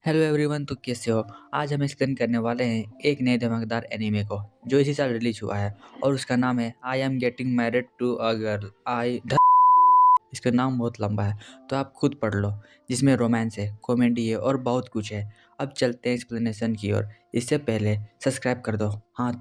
Hello everyone, तो कैसे हो। आज हम एक्सप्लेन करने वाले हैं एक नए धमाकेदार एनीमे को जो इसी साल रिलीज हुआ है और उसका नाम है I am getting married to a girl. इसका नाम बहुत लंबा है तो आप खुद पढ़ लो। जिसमें रोमांस है, कॉमेडी है और बहुत कुछ है। अब चलते हैं एक्सप्लेनेशन की ओर। इससे पहले सब्सक्राइब कर दो। हाँ,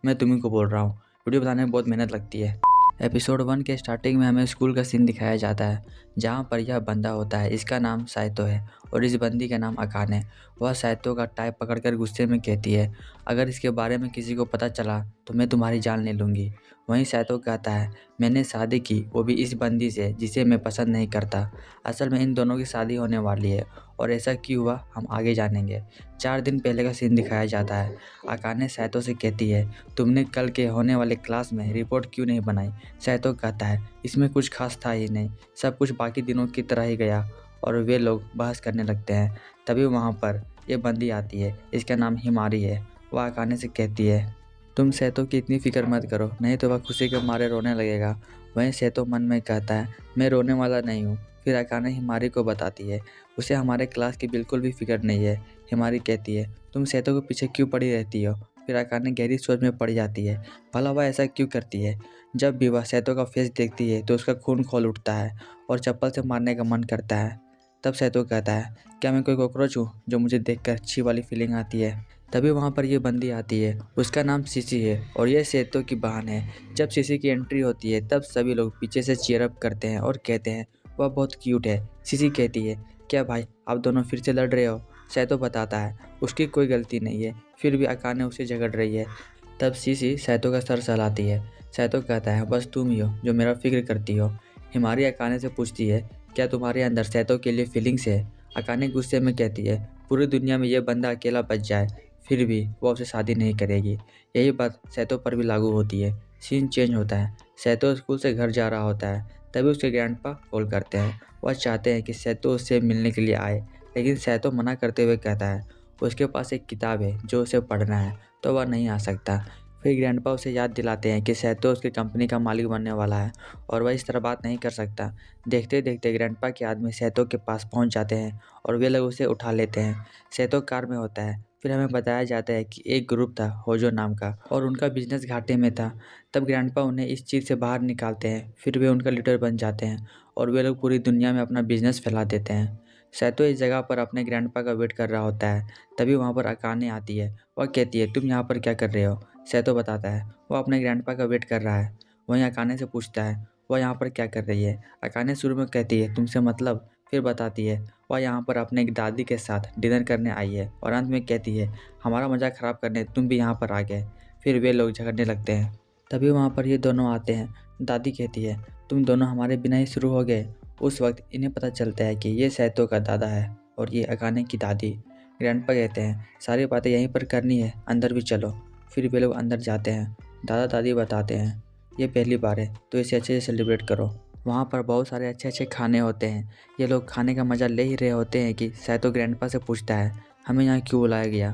मैं तुम्ही को बोल रहा हूँ। वीडियो बनाने में बहुत मेहनत लगती है। एपिसोड 1 के स्टार्टिंग में हमें स्कूल का सीन दिखाया जाता है जहाँ पर यह बंदा होता है। इसका नाम साइतो है और इस बंदी का नाम अकाने है। वह साइतो का टाई पकड़कर गुस्से में कहती है, अगर इसके बारे में किसी को पता चला तो मैं तुम्हारी जान ले लूँगी। वहीं साइतो कहता है, मैंने शादी की, वो भी इस बंदी से जिसे मैं पसंद नहीं करता। असल में इन दोनों की शादी होने वाली है और ऐसा क्यों हुआ हम आगे जानेंगे। 4 दिन पहले का सीन दिखाया जाता है। अकाने साइतो से कहती है, तुमने कल के होने वाले क्लास में रिपोर्ट क्यों नहीं बनाई। साइतो कहता है, इसमें कुछ खास था ही नहीं, सब कुछ बाकी दिनों की तरह ही गया। और वे लोग बहस करने लगते हैं। तभी वहाँ पर ये बंदी आती है। इसका नाम हिमारी है। वह अकाने से कहती है, तुम सैतो की इतनी फिक्र मत करो, नहीं तो वह खुशी के मारे रोने लगेगा। वहीं सैतो मन में कहता है, मैं रोने वाला नहीं हूँ। फिर अकाने हिमारी को बताती है, उसे हमारे क्लास की बिल्कुल भी फिक्र नहीं है। हिमारी कहती है, तुम सैतो के पीछे क्यों पड़ी रहती हो। फिर अकाने गहरी सोच में पड़ जाती है, भला वह ऐसा क्यों करती है। जब भी वह सैतो का फेस देखती है तो उसका खून खौल उठता है और चप्पल से मारने का मन करता है। तब सैतो कहता है, क्या मैं कोई कॉकरोच हूँ जो मुझे देखकर अच्छी वाली फीलिंग आती है। तभी वहाँ पर ये बंदी आती है। उसका नाम सीसी है और ये सैतो की बहन है। जब सीसी की एंट्री होती है तब सभी लोग पीछे से चीयर अप करते हैं और कहते हैं, वह बहुत क्यूट है। सीसी कहती है, क्या भाई आप दोनों फिर से लड़ रहे हो। सैतो बताता है, उसकी कोई गलती नहीं है, फिर भी अकाने उसे झगड़ रही है। तब सीसी सैतो का सर सहलाती है। सैतो कहता है, बस तुम ही हो जो मेरा फिक्र करती हो। हिमारी अकाने से पूछती है, क्या तुम्हारे अंदर सैतो के लिए फीलिंग्स है। अकाने गुस्से में कहती है, पूरी दुनिया में यह बंदा अकेला बच जाए फिर भी वो उससे शादी नहीं करेगी। यही बात सैतो पर भी लागू होती है। सीन चेंज होता है। सैतो स्कूल से घर जा रहा होता है। तभी उसके ग्रैंडपा कॉल करते हैं। वह चाहते हैं कि सैतो उससे मिलने के लिए आए, लेकिन सैतो मना करते हुए कहता है उसके पास एक किताब है जो उसे पढ़ना है, तो वह नहीं आ सकता। फिर ग्रैंडपा उसे याद दिलाते हैं कि सैतो उसकी कंपनी का मालिक बनने वाला है और वह इस तरह बात नहीं कर सकता। देखते देखते ग्रैंडपा के आदमी सैतो के पास पहुंच जाते हैं और वे लोग उसे उठा लेते हैं। सैतो कार में होता है। फिर हमें बताया जाता है कि एक ग्रुप था होजो नाम का और उनका बिजनेस घाटे में था। तब ग्रैंडपा उन्हें इस चीज़ से बाहर निकालते हैं। फिर वे उनका लीडर बन जाते हैं और वे लोग पूरी दुनिया में अपना बिजनेस फैला देते हैं। सैतो इस जगह पर अपने ग्रैंडपा का वेट कर रहा होता है। तभी वहाँ पर अकाने आती है। वह कहती है, तुम यहाँ पर क्या कर रहे हो। सैतो बताता है, वह अपने ग्रैंडपा का वेट कर रहा है। वहीं अकाने से पूछता है, वह यहाँ पर क्या कर रही है। अकाने शुरू में कहती है, तुमसे मतलब। फिर बताती है, वह यहाँ पर अपने एक दादी के साथ डिनर करने आई है और अंत में कहती है, हमारा मजाक ख़राब करने तुम भी यहाँ पर आ गए। फिर वे लोग झगड़ने लगते हैं। तभी वहाँ पर ये दोनों आते हैं। दादी कहती है, तुम दोनों हमारे बिना ही शुरू हो गए। उस वक्त इन्हें पता चलता है कि ये सैतो का दादा है और ये अकाने की दादी। ग्रैंडपा कहते हैं, सारी बातें यहीं पर करनी है, अंदर भी चलो। फिर वे लोग अंदर जाते हैं। दादा दादी बताते हैं, ये पहली बार है तो इसे अच्छे से सेलिब्रेट करो। वहाँ पर बहुत सारे अच्छे अच्छे खाने होते हैं। ये लोग खाने का मज़ा ले ही रहे होते हैं कि सैतो ग्रैंडपा से पूछता है, हमें यहाँ क्यों बुलाया गया।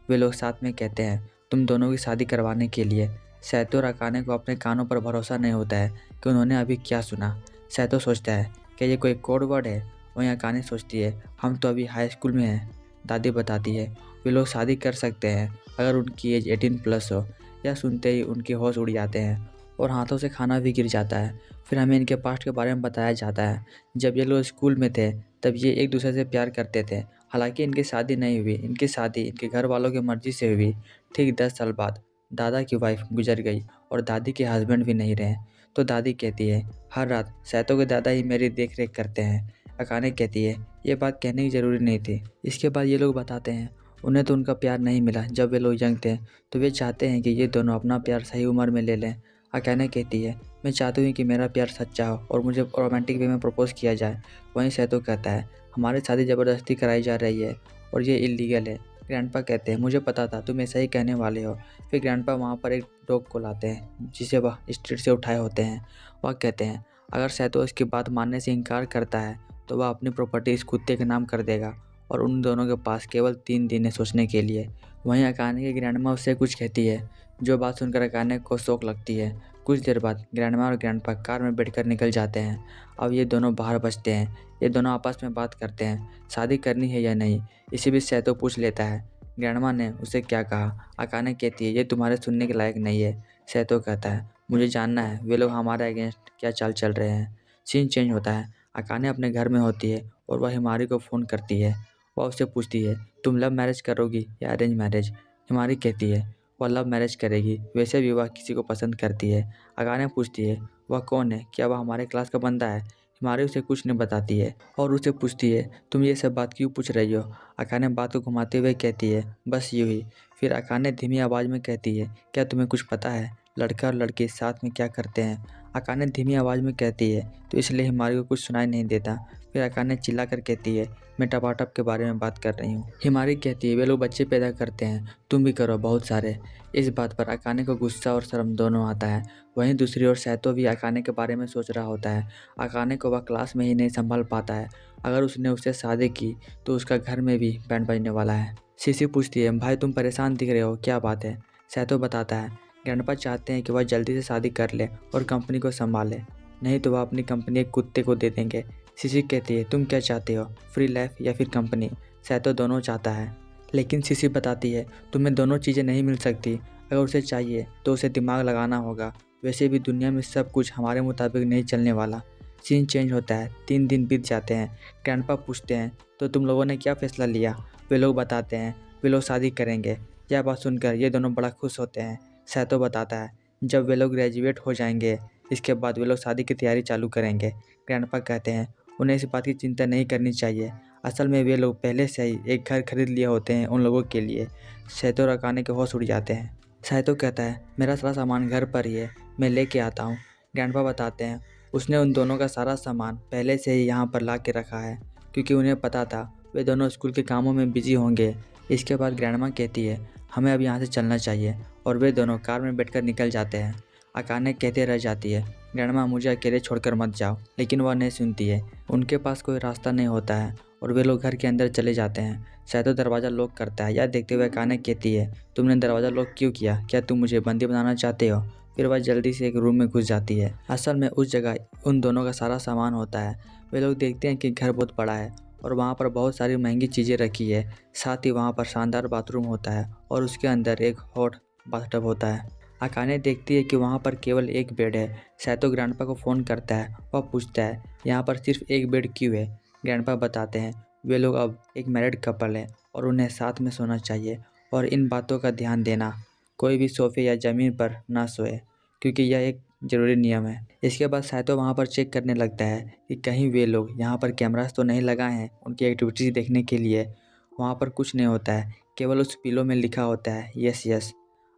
वे लोग साथ में कहते हैं, तुम दोनों की शादी करवाने के लिए। सैतो और अकाने को अपने कानों पर भरोसा नहीं होता है कि उन्होंने अभी क्या सुना। सैतो सोचता है, क्या ये कोई कोड वर्ड है। वहीं अकाने सोचती है, हम तो अभी हाई स्कूल में हैं। दादी बताती है, वे लोग शादी कर सकते हैं अगर उनकी एज 18+ हो। यह सुनते ही उनके होश उड़ जाते हैं और हाथों से खाना भी गिर जाता है। फिर हमें इनके पास्ट के बारे में बताया जाता है। जब ये लोग स्कूल में थे तब ये एक दूसरे से प्यार करते थे। हालांकि इनकी शादी नहीं हुई। इनकी शादी इनके घर वालों की मर्जी से हुई। ठीक 10 साल बाद दादा की वाइफ गुजर गई और दादी के हस्बैंड भी नहीं रहे। तो दादी कहती है, हर रात सैतो के दादा ही मेरी देख रेख करते हैं। अकाने कहती है, ये बात कहने की ज़रूरी नहीं थी। इसके बाद ये लोग बताते हैं, उन्हें तो उनका प्यार नहीं मिला जब वे लोग यंग थे, तो वे चाहते हैं कि ये दोनों अपना प्यार सही उम्र में ले लें। अकाने कहती है, मैं चाहती हूँ कि मेरा प्यार सच्चा हो और मुझे रोमांटिक वे में प्रपोज किया जाए। वहीं सैतो कहता है, हमारी शादी ज़बरदस्ती कराई जा रही है और ये इलीगल है। ग्रैंडपा कहते हैं, मुझे पता था तुम ऐसा ही कहने वाले हो। फिर ग्रैंडपा वहाँ पर एक डॉग को लाते हैं जिसे वह स्ट्रीट से उठाए होते हैं। वह कहते हैं, अगर सैतो इसकी बात मानने से इनकार करता है तो वह अपनी प्रॉपर्टी इस कुत्ते के नाम कर देगा और उन दोनों के पास केवल 3 दिन है सोचने के लिए। वहीं अकाने की ग्रैंडमा उससे कुछ कहती है जो बात सुनकर अकाने को शौक लगती है। कुछ देर बाद ग्रैंडमा और ग्रैंडपा कार में बैठकर निकल जाते हैं। अब ये दोनों बाहर बचते हैं। ये दोनों आपस में बात करते हैं, शादी करनी है या नहीं। इसी बीच सैतो पूछ लेता है ग्रैंडमा ने उसे क्या कहा। अकाने कहती है ये तुम्हारे सुनने के लायक नहीं है। सैतो कहता है मुझे जानना है वे लोग हमारे अगेंस्ट क्या चाल चल रहे हैं। सीन चेंज होता है। अकाने अपने घर में होती है और वह हिमारी को फ़ोन करती है। वह उससे पूछती है तुम लव मैरिज करोगी या अरेंज मैरिज। हिमारी कहती है वह लव मैरिज करेगी, वैसे भी वह किसी को पसंद करती है। अकाने पूछती है वह कौन है, क्या वह हमारे क्लास का बंदा है। हिमारी उसे कुछ नहीं बताती है और उसे पूछती है तुम ये सब बात क्यों पूछ रही हो। अकाने बात को घुमाते हुए कहती है बस यूँ ही। फिर अकाने धीमी आवाज़ में कहती है क्या तुम्हें कुछ पता है लड़का और लड़की साथ में क्या करते हैं। अकाने धीमी आवाज़ में कहती है तो इसलिए हिमारी को कुछ सुनाई नहीं देता। फिर अकाने चिल्लाकर कहती है मैं टपाटप के बारे में बात कर रही हूँ। हिमारी कहती है वे लोग बच्चे पैदा करते हैं, तुम भी करो बहुत सारे। इस बात पर अकाने को गुस्सा और शर्म दोनों आता है। वहीं दूसरी ओर सैतो भी अकाने के बारे में सोच रहा होता है। अकाने को वह क्लास में ही नहीं संभाल पाता है। अगर उसने उससे शादी की तो उसका घर में भी बैंड बजने वाला है। सीसी पूछती है भाई तुम परेशान दिख रहे हो, क्या बात है। सैतो बताता है ग्रैंडपा चाहते हैं कि वह जल्दी से शादी कर ले और कंपनी को संभाले, नहीं तो वह अपनी कंपनी एक कुत्ते को दे देंगे। सीसी कहती है तुम क्या चाहते हो, फ्री लाइफ या फिर कंपनी। सैतो दोनों चाहता है, लेकिन सीसी बताती है तुम्हें दोनों चीज़ें नहीं मिल सकती। अगर उसे चाहिए तो उसे दिमाग लगाना होगा, वैसे भी दुनिया में सब कुछ हमारे मुताबिक नहीं चलने वाला। सीन चेंज होता है। 3 दिन बीत जाते हैं। ग्रैंडपा पूछते हैं तो तुम लोगों ने क्या फ़ैसला लिया। वे लोग बताते हैं वे लोग शादी करेंगे। यह बात सुनकर ये दोनों बड़ा खुश होते हैं। सैतो बताता है जब वे लोग ग्रेजुएट हो जाएंगे इसके बाद वे लोग शादी की तैयारी चालू करेंगे। ग्रैंडपा कहते हैं उन्हें इस बात की चिंता नहीं करनी चाहिए, असल में वे लोग पहले से ही एक घर खरीद लिए होते हैं उन लोगों के लिए। सैतो और अकाने के होश उड़ जाते हैं। सैतो कहता है मेरा सारा सामान घर पर ही है, मैं लेके आता हूँ। ग्रैंडपा बताते हैं उसने उन दोनों का सारा सामान पहले से ही यहाँ पर ला के रखा है क्योंकि उन्हें पता था वे दोनों स्कूल के कामों में बिजी होंगे। इसके बाद ग्रैंडमा कहती है हमें अब यहाँ से चलना चाहिए और वे दोनों कार में बैठकर निकल जाते हैं। अकाने कहते रह जाती है ग्रैंडमा मुझे अकेले छोड़कर मत जाओ, लेकिन वह नहीं सुनती है। उनके पास कोई रास्ता नहीं होता है और वे लोग घर के अंदर चले जाते हैं। सैतो दरवाज़ा लॉक करता है। यह देखते हुए अकाने कहती है तुमने दरवाज़ा लॉक क्यों किया, क्या तुम मुझे बंदी बनाना चाहते हो। फिर वह जल्दी से एक रूम में घुस जाती है। असल में उस जगह उन दोनों का सारा सामान होता है। वे लोग देखते हैं कि घर बहुत बड़ा है और वहाँ पर बहुत सारी महंगी चीज़ें रखी है। साथ ही वहाँ पर शानदार बाथरूम होता है और उसके अंदर एक हॉट बाथटब होता है। अकाने देखती है कि वहाँ पर केवल एक बेड है। सैतो ग्रैंडपा को फ़ोन करता है। वह पूछता है यहाँ पर सिर्फ एक बेड क्यों है। ग्रैंडपा बताते हैं वे लोग अब एक मैरिड कपल है और उन्हें साथ में सोना चाहिए और इन बातों का ध्यान देना, कोई भी सोफे या ज़मीन पर ना सोए क्योंकि यह एक ज़रूरी नियम है। इसके बाद सैतो वहाँ पर चेक करने लगता है कि कहीं वे लोग यहाँ पर कैमरास तो नहीं लगाए हैं उनकी एक्टिविटीज़ देखने के लिए। वहाँ पर कुछ नहीं होता है, केवल उस पिलो में लिखा होता है यस यस।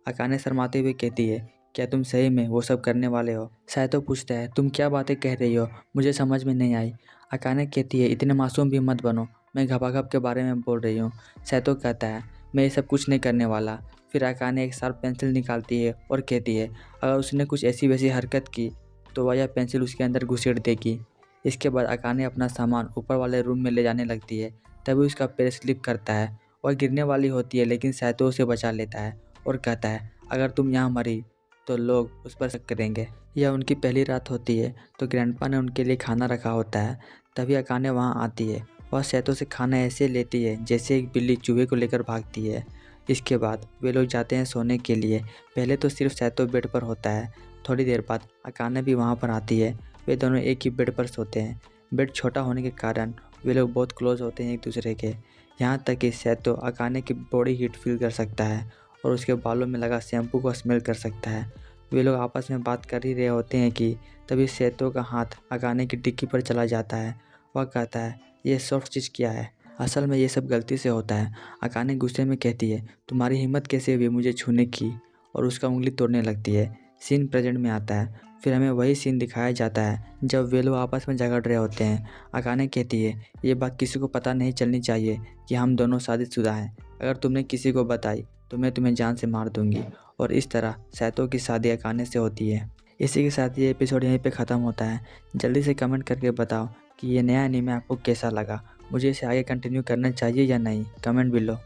अकाने शर्माते हुए कहती है क्या तुम सही में वो सब करने वाले हो। सैतो पूछता है तुम क्या बातें कह रही हो, मुझे समझ में नहीं आई। अकाने कहती है इतने मासूम भी मत बनो, मैं घपाघप के बारे में बोल रही हूँ। सैतो कहता है मैं ये सब कुछ नहीं करने वाला। फिर अकाने एक शार्प पेंसिल निकालती है और कहती है अगर उसने कुछ ऐसी वैसी हरकत की तो वह यह पेंसिल उसके अंदर घुसेड़ देगी। इसके बाद अकाने अपना सामान ऊपर वाले रूम में ले जाने लगती है। तभी उसका पैर स्लिप करता है। वह गिरने वाली होती है लेकिन सैतो उसे बचा लेता है और कहता है अगर तुम यहाँ मरी तो लोग उस पर शक करेंगे। यह उनकी पहली रात होती है तो ग्रैंडपा ने उनके लिए खाना रखा होता है। तभी अकाने वहाँ आती है। वह सैतो से खाना ऐसे लेती है जैसे एक बिल्ली चूहे को लेकर भागती है। इसके बाद वे लोग जाते हैं सोने के लिए। पहले तो सिर्फ सैतो बेड पर होता है। थोड़ी देर बाद अकाने भी वहाँ पर आती है। वे दोनों एक ही बेड पर सोते हैं। बेड छोटा होने के कारण वे लोग बहुत क्लोज होते हैं एक दूसरे के, यहाँ तक कि सैतो अकाने की बॉडी हीट फील कर सकता है और उसके बालों में लगा शैम्पू को स्मेल कर सकता है। वे लोग आपस में बात कर ही रहे होते हैं कि तभी सैतो का हाथ अकाने की टिक्की पर चला जाता है। वह कहता है ये सॉफ्ट चीज़ क्या है, असल में ये सब गलती से होता है। अकाने गुस्से में कहती है तुम्हारी हिम्मत कैसे हुई मुझे छूने की, और उसका उंगली तोड़ने लगती है। सीन प्रेजेंट में आता है। फिर हमें वही सीन दिखाया जाता है जब वे लोग आपस में झगड़ रहे होते हैं। अकाने कहती है ये बात किसी को पता नहीं चलनी चाहिए कि हम दोनों शादीशुदा हैं, अगर तुमने किसी को बताई तो मैं तुम्हें जान से मार दूंगी। और इस तरह सैतो की शादी अकाने से होती है। इसी के साथ ये एपिसोड यहीं पे ख़त्म होता है। जल्दी से कमेंट करके बताओ कि ये नया एनीमे आपको कैसा लगा, मुझे इसे आगे कंटिन्यू करना चाहिए या नहीं, कमेंट बिलो।